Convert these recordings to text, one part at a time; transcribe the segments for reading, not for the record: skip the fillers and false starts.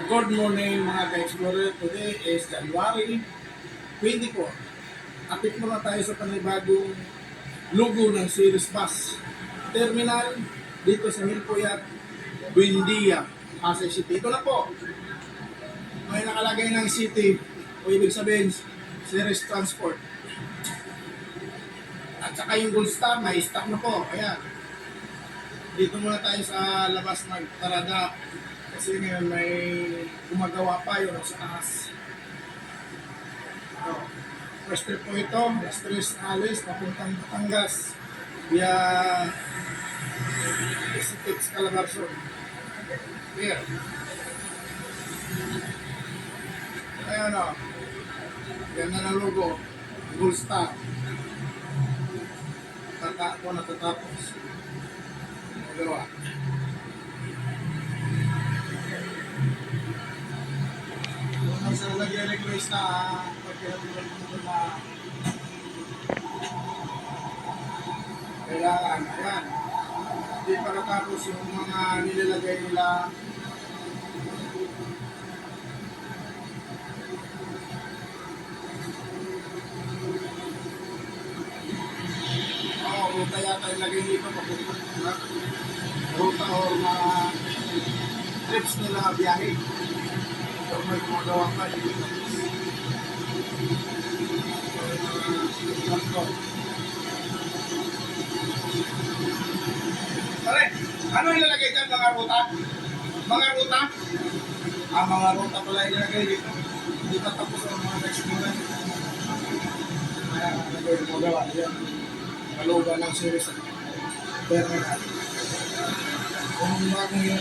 Good morning mga ka-explorer. Today is January 24. Atip muna tayo sa panibagong logo ng Series Bus Terminal dito sa Hilpuyat, Buendia, Pasay City. Ito na po. May nakalagay ng city o ibig sabihin Series Transport. At saka yung Gold Star, may stock na po. Ayan. Dito muna tayo sa labas magtarada. Kasi ngayon may gumagawa pa yun sa taas. First trip po ito, Express Alice, papuntang Batangas via Isitix Calabarzon. Here. Ayan o. Yan na ng logo. Gold Star. Ako natatapos. Magawa. Kung sa nag-request na pagkakatulan mo na kailangan, ayan, hindi pa natapos yung mga nilalagay nila. Ruta yata ilagay dito papunta na ruta o mga trips nila biyahe. So may gumagawa pa dito. Pare, ano ilalagay dyan mga ruta? Mga ruta? Mga ruta pala ilalagay dito. Hindi pa tapos ang mga next moment. Kaya nagawin gumagawa dyan. Kalugan ng series terminal. Kung bagong yung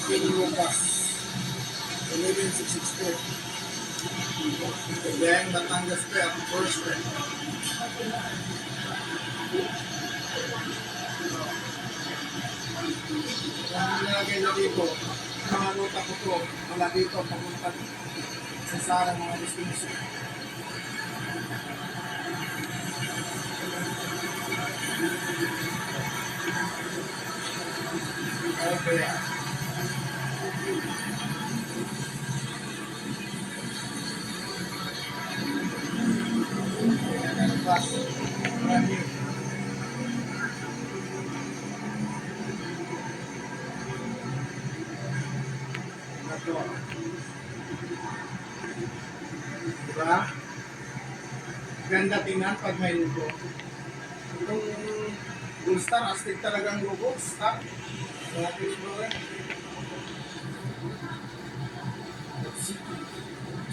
Pinulugas 11662 then Batangas Fair first trip. Ang nilagay na dito mga ruta ko to wala dito papunta sa sarang mga destination. Okay. Diba? Ganda tingnan pag may logo. Itong Gold Star, astig talagang logo. Star. Sa ating explorer.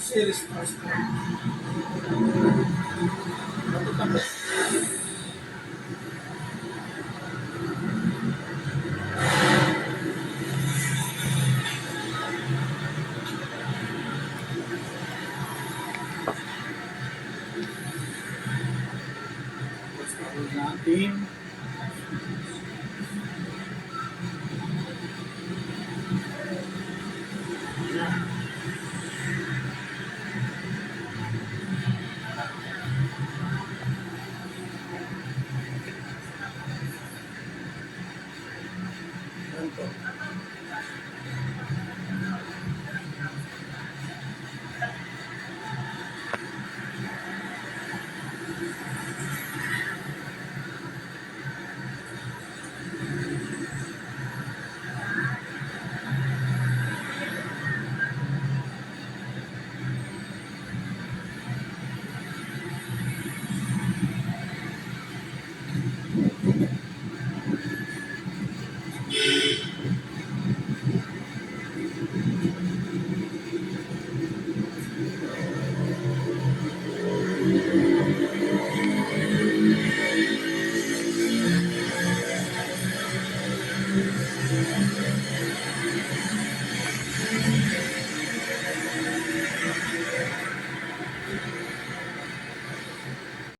Series Transport. Matutapos. Natin